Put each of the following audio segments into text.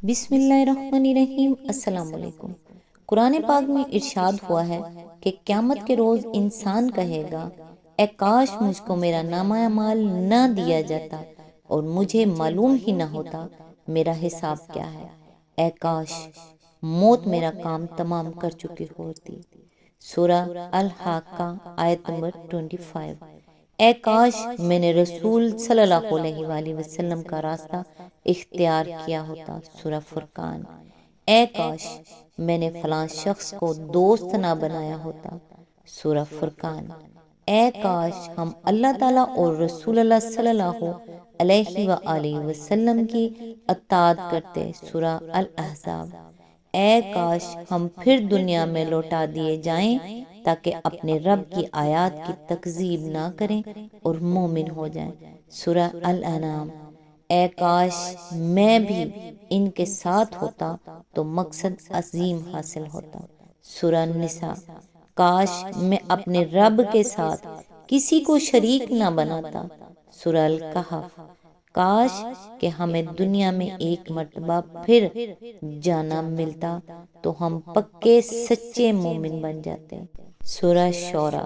بسم اللہ الرحمن الرحیم۔ السلام علیکم۔ قرآن پاک میں ارشاد ہوا ہے کہ قیامت کے روز انسان کہے گا، اے کاش مجھ کو میرا نامہ اعمال نہ دیا جاتا اور مجھے معلوم ہی نہ ہوتا میرا حساب کیا ہے۔ اے کاش موت میرا کام تمام کر چکی ہوتی۔ سورہ الحاقہ آیت نمبر 25۔ اے کاش میں نے رسول صلی اللہ علیہ وآلہ وسلم کا راستہ اختیار کیا ہوتا۔ سورہ فرقان۔ اے کاش میں نے فلاں شخص کو دوست نہ بنایا ہوتا۔ سورہ فرقان۔ اے کاش ہم اللہ تعالیٰ اور رسول اللہ صلی اللہ علیہ وآلہ وسلم کی اطاعت کرتے۔ سورہ الاحزاب۔ اے کاش ہم پھر دنیا میں لوٹا دیے جائیں تاکہ اپنے رب کی آیات کی تکذیب نہ کریں اور مومن ہو جائیں۔ سورہ الانعام۔ اے کاش میں بھی ان کے ساتھ ہوتا تو مقصد عظیم حاصل ہوتا۔ سورہ النساء۔ کاش میں اپنے رب کے ساتھ کسی کو شریک نہ بناتا۔ سورہ الکہف۔ کاش کہ ہمیں دنیا میں ایک مرتبہ پھر جانا ملتا تو ہم پکے سچے مومن بن جاتے۔ سورہ شورى۔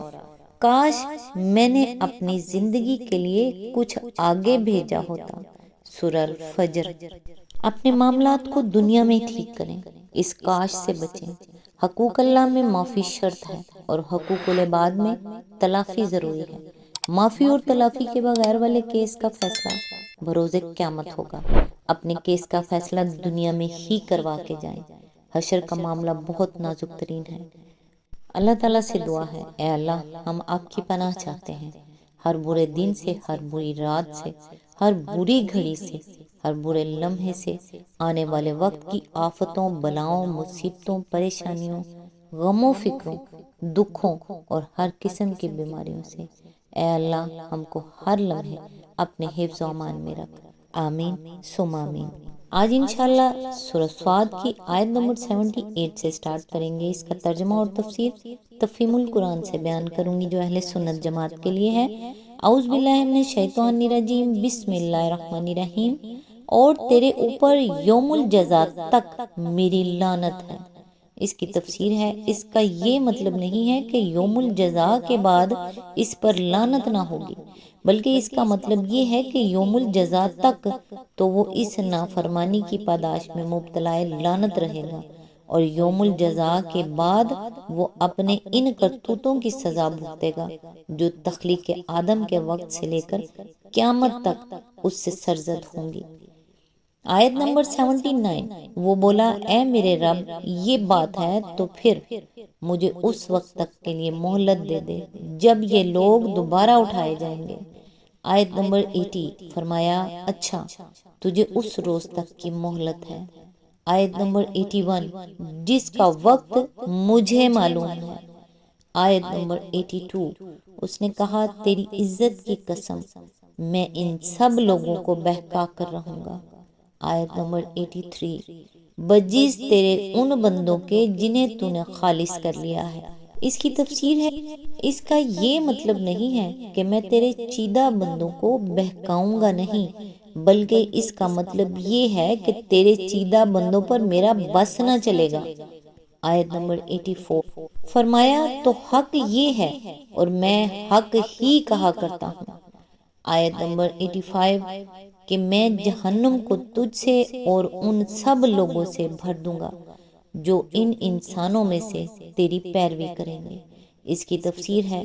کاش میں نے اپنی زندگی کے لیے کچھ آگے بھیجا ہوتا۔ سورہ الفجر۔ اپنے معاملات کو دنیا میں ٹھیک کریں، اس کاش سے بچیں۔ حقوق اللہ میں معافی شرط ہے اور حقوق العباد میں تلافی ضروری ہے۔ معافی اور تلافی کے بغیر والے کیس کا فیصلہ بروز قیامت ہوگا۔ اپنے کیس کا فیصلہ دنیا میں ہی کروا کے جائیں۔ حشر کا معاملہ بہت نازک ترین ہے۔ اللہ تعالیٰ سے دعا ہے، اے اللہ ہم آپ کی پناہ چاہتے ہیں، ہر برے دن سے، ہر بری رات سے، ہر بری گھڑی سے، ہر برے لمحے سے، آنے والے وقت کی آفتوں، بلاؤں، مصیبتوں، پریشانیوں، غموں، فکروں، دکھوں اور ہر قسم کی بیماریوں سے۔ اے اللہ ہم کو ہر لمحے اپنے حفظ و امان میں رکھ۔ آمین ثم آمین۔ آج انشاءاللہ سورہ صاد کی آیت نمبر 78 سے سٹارٹ کریں گے۔ اس کا ترجمہ اور تفسیر تفہیم القرآن سے بیان کروں گی جو اہل سنت جماعت کے لیے ہے۔ اعوذ باللہ من الشیطان الرجیم، بسم اللہ الرحمن الرحیم۔ اور تیرے اوپر یوم الجزا تک میری لعنت ہے۔ اس کی تفسیر ہے، اس کا یہ مطلب نہیں ہے کہ یوم الجزا کے بعد اس پر لعنت نہ ہوگی، بلکہ اس کا مطلب یہ ہے کہ یوم الجزا تک تو وہ اس نافرمانی کی پاداش میں مبتلا لعنت رہے گا، اور یوم الجزا کے بعد وہ اپنے ان کرتوتوں کی سزا بھگتے گا جو تخلیق آدم کے وقت سے لے کر قیامت تک اس سے سرزد ہوں گی۔ آیت نمبر 79۔ وہ بولا، اے میرے رب یہ بات ہے تو پھر مجھے اس وقت تک کے لیے مہلت دے دے جب یہ لوگ دوبارہ اٹھائے جائیں گے۔ آیت نمبر 80۔ فرمایا، اچھا تجھے اس روز تک کی مہلت ہے۔ آیت نمبر 81۔ جس کا وقت مجھے معلوم ہے۔ آیت نمبر 82۔ اس نے کہا، تیری عزت کی قسم میں ان سب لوگوں کو بہکا کر رہوں گا۔ آیت نمبر 83۔ بجز تیرے ان بندوں کے جنہیں تو نے خالص کر لیا ہے۔ اس کی تفسیر ہے، اس کا یہ مطلب نہیں ہے کہ میں تیرے چیدہ بندوں کو بہکاؤں گا، نہیں، بلکہ اس کا مطلب یہ ہے کہ تیرے چیدہ بندوں پر میرا بس نہ چلے گا۔ آیت نمبر 84۔ فرمایا، تو حق یہ ہے اور میں حق ہی کہا کرتا ہوں۔ آیت نمبر 85۔ کہ میں جہنم کو تجھ سے اور ان سب لوگوں سے بھر دوں گا جو ان انسانوں میں سے تیری پیروی کریں گے۔ اس کی تفسیر ہے،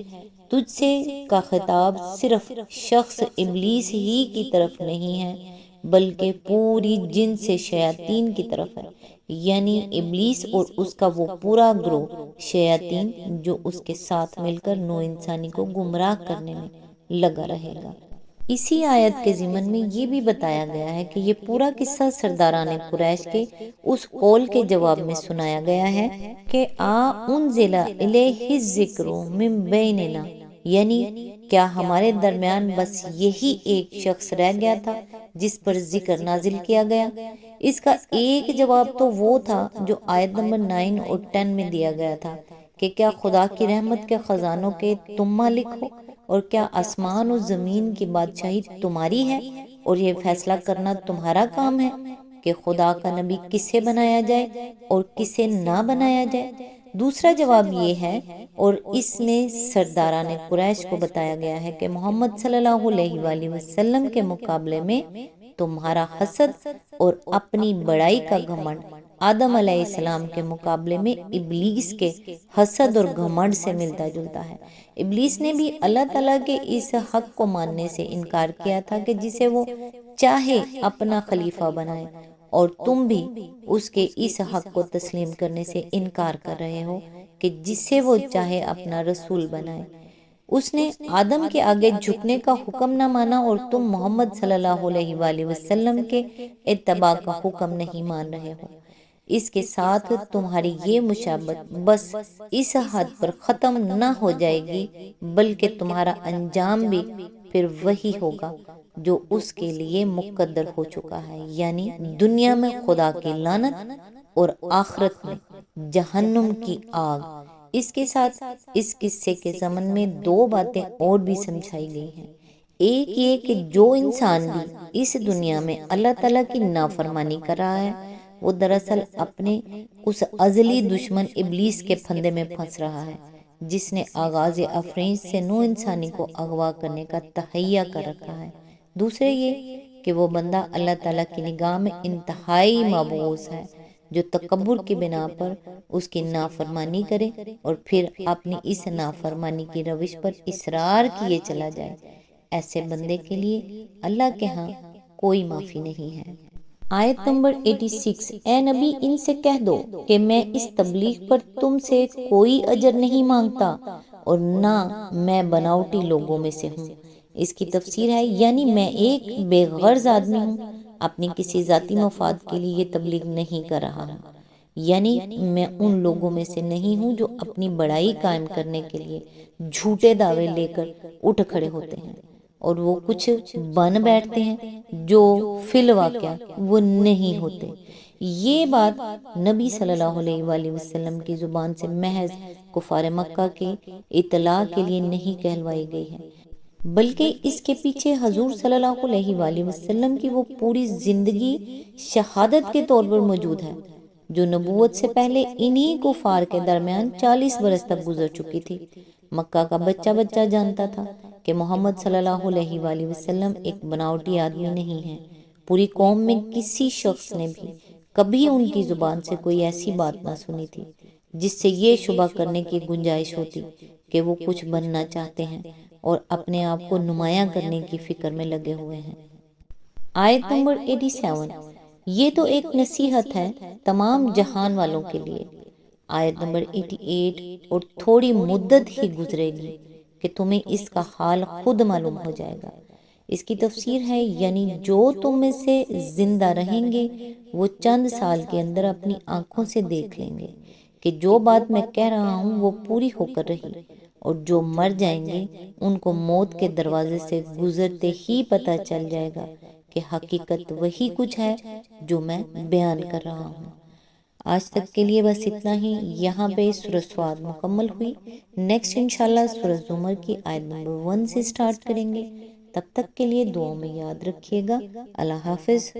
تجھ سے کا خطاب صرف شخص ابلیس ہی کی طرف نہیں ہے بلکہ پوری جن سے شیاطین کی طرف ہے، یعنی ابلیس اور اس کا وہ پورا گروہ شیاطین جو اس کے ساتھ مل کر نو انسانی کو گمراہ کرنے میں لگا رہے گا۔ اسی آیت کے ضمن میں یہ بھی بتایا گیا ہے کہ یہ پورا قصہ سرداران قریش کے اس قول کے جواب میں سنایا گیا ہے کہ انزل الیہ الذکر من بیننا، یعنی کیا ہمارے درمیان بس یہی ایک شخص رہ گیا تھا جس پر ذکر نازل کیا گیا۔ اس کا ایک جواب تو وہ تھا جو آیت نمبر 9 اور 10 میں دیا گیا تھا کہ کیا خدا کی رحمت کے خزانوں کے تم مالک ہو، اور کیا آسمان و زمین کی بادشاہی تمہاری ہے اور یہ فیصلہ کرنا تمہارا کام ہے۔ کہ خدا کا نبی کسے بنایا جائے اور کسے نہ بنایا جائے؟ دوسرا جواب یہ ہے، اور اس میں سرداران قریش کو بتایا گیا ہے کہ محمد صلی اللہ علیہ وآلہ وسلم کے مقابلے میں تمہارا حسد اور اپنی بڑائی کا گھمنڈ آدم علیہ السلام کے مقابلے میں ابلیس کے حسد اور گھمنڈ سے ملتا جلتا ہے۔ ابلیس نے بھی اللہ تعالیٰ کے اس حق کو ماننے سے انکار کیا تھا کہ جسے وہ چاہے اپنا خلیفہ بنائے، اور تم بھی اس کے اس حق کو تسلیم کرنے سے انکار کر رہے ہو کہ جسے وہ چاہے اپنا رسول بنائے۔ اس نے آدم کے آگے جھکنے کا حکم نہ مانا، اور تم محمد صلی اللہ علیہ وآلہ وسلم کے اتباع کا حکم نہیں مان رہے ہو۔ اس کے ساتھ تمہاری یہ مشابہت بس اس حد پر ختم نہ ہو جائے گی، بلکہ تمہارا انجام بھی پھر وہی ہوگا جو اس کے لیے مقدر ہو چکا ہے، یعنی دنیا میں خدا کی لعنت اور آخرت میں جہنم کی آگ۔ اس کے ساتھ اس قصے کے ضمن میں دو باتیں اور بھی سمجھائی گئی ہیں۔ ایک یہ کہ جو انسان بھی اس دنیا میں اللہ تعالیٰ کی نافرمانی کر رہا ہے، وہ دراصل اپنے اس ازلی دشمن ابلیس کے پھندے میں پھنس رہا ہے، جس نے آغاز افریج سے نو انسانی کو اغوا کرنے کا تہیہ کر رکھا ہے۔ دوسرے یہ کہ وہ بندہ اللہ تعالیٰ کی نگاہ میں انتہائی مبعوث ہے، جو تکبر کی بنا پر اس کی نافرمانی کرے اور پھر اپنی اس نافرمانی کی روش پر اصرار کیے چلا جائے۔ ایسے بندے کے لیے اللہ کے ہاں کوئی معافی نہیں ہے۔ آیت نمبر 86، اے نبی ان سے کہہ دو کہ میں اس تبلیغ پر تم سے کوئی اجر نہیں مانگتا اور نہ میں بناوٹی لوگوں میں سے ہوں۔ اس کی تفسیر ہے، یعنی میں ایک بے غرض آدمی ہوں، اپنی کسی ذاتی مفاد کے لیے یہ تبلیغ نہیں کر رہا ہوں، یعنی میں ان لوگوں میں سے نہیں ہوں جو اپنی بڑائی قائم کرنے کے لیے جھوٹے دعوے لے کر اٹھ کھڑے ہوتے ہیں اور وہ کچھ بن بیٹھتے ہیں جو فی الواقع وہ نہیں ہوتے۔ یہ بات نبی صلی اللہ علیہ وآلہ وسلم کی زبان سے محض کفار مکہ کے اطلاع کے لیے نہیں کہلوائی گئی ہے، بلکہ اس کے پیچھے حضور صلی اللہ علیہ وآلہ وسلم کی وہ پوری زندگی شہادت کے طور پر موجود ہے، جو نبوت سے پہلے انہی کفار کے درمیان 40 برس تک گزر چکی تھی۔ مکہ کا بچہ بچہ جانتا تھا کہ محمد صلی اللہ علیہ وآلہ وسلم ایک بناوٹی آدمی نہیں ہے۔ پوری قوم میں کسی شخص نے بھی کبھی ان کی زبان سے کوئی ایسی بات نہ سنی تھی جس سے یہ شبہ کرنے کی گنجائش ہوتی کہ وہ کچھ بننا چاہتے ہیں اور اپنے آپ کو نمایاں کرنے کی فکر میں لگے ہوئے ہیں۔ آیت نمبر 87، یہ تو ایک نصیحت ہے تمام جہان والوں کے لیے۔ آیت نمبر 88، اور تھوڑی مدت ہی گزرے گی کہ تمہیں اس کا حال خود معلوم ہو جائے گا۔ اس کی تفسیر ہے، یعنی جو تم میں سے زندہ رہیں گے وہ چند سال کے اندر اپنی آنکھوں سے دیکھ لیں گے کہ جو بات میں کہہ رہا ہوں وہ پوری ہو کر رہی، اور جو مر جائیں گے ان کو موت کے دروازے سے گزرتے ہی پتہ چل جائے گا کہ حقیقت وہی کچھ ہے جو میں بیان کر رہا ہوں۔ آج تک کے لیے بس اتنا ہی۔ یہاں پہ سورہ صاد مکمل ہوئی۔ نیکسٹ انشاءاللہ سورہ زمر کی آیت نمبر 1 سے سٹارٹ کریں گے۔ تب تک کے لیے دعاؤں میں یاد رکھیے گا۔ اللہ حافظ۔